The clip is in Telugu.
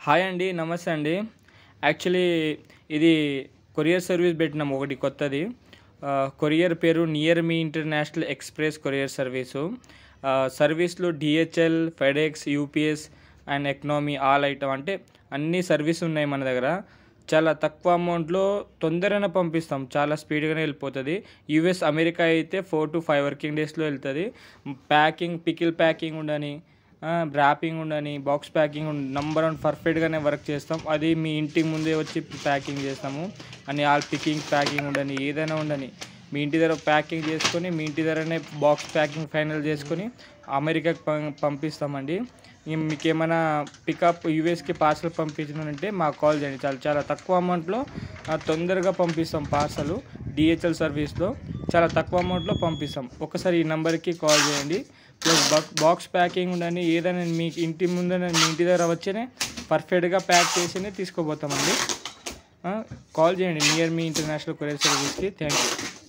హాయ్ అండి. నమస్తే అండి. యాక్చువల్లీ ఇది కొరియర్ సర్వీస్ పెట్టినాము ఒకటి కొత్తది. కొరియర్ పేరు near me international express courier service. సర్వీస్‌లో DHL, FedEx, UPS and economy all item అంటే అన్ని సర్వీస్ ఉన్నాయి మన దగ్గర. చాలా తక్కువ అమౌంట్‌లో తొందరగానే పంపిస్తాం. చాలా స్పీడ్‌గానే వెళ్ళిపోతది. యూఎస్, అమెరికా అయితే 4-5 వర్కింగ్ డేస్‌లో వెళ్తది. పికిల్ ప్యాకింగ్ ఉండని, ర్యాపింగ్ ఉండని, బాక్స్ ప్యాకింగ్ నంబర్ 1 పర్ఫెక్ట్‌గానే వర్క్ చేస్తాం. అది మీ ఇంటి ముందే వచ్చి ప్యాకింగ్ చేస్తాము. అని ఆల్ పికింగ్, ప్యాకింగ్ ఉండని, ఏదైనా ఉండని మీ ఇంటి దగ్గర ప్యాకింగ్ చేసుకొని మీ ఇంటి దగ్గరనే బాక్స్ ప్యాకింగ్ ఫైనల్ చేసుకొని అమెరికాకి పంపిస్తామండి. మీకేమైనా పికప్ యూఎస్కి పార్సల్ పంపించాలంటే మాకు కాల్ చేయండి. చాలా చాలా తక్కువ అమౌంట్లో తొందరగా పంపిస్తాం పార్సల్. డిహెచ్ఎల్ సర్వీస్లో చాలా తక్కువ అమౌంట్లో పంపిస్తాం. ఒకసారి ఈ నెంబర్కి కాల్ చేయండి. ప్లస్ బాక్స్ ప్యాకింగ్ ఉండని, ఏదైనా మీకు ఇంటి ముందర మీ ఇంటి దగ్గర వచ్చేనే పర్ఫెక్ట్గా ప్యాక్ చేసినే తీసుకుపోతామండి. కాల్ చేయండి నియర్ మీ ఇంటర్నేషనల్ కొరియర్ సర్వీస్కి. Thank you.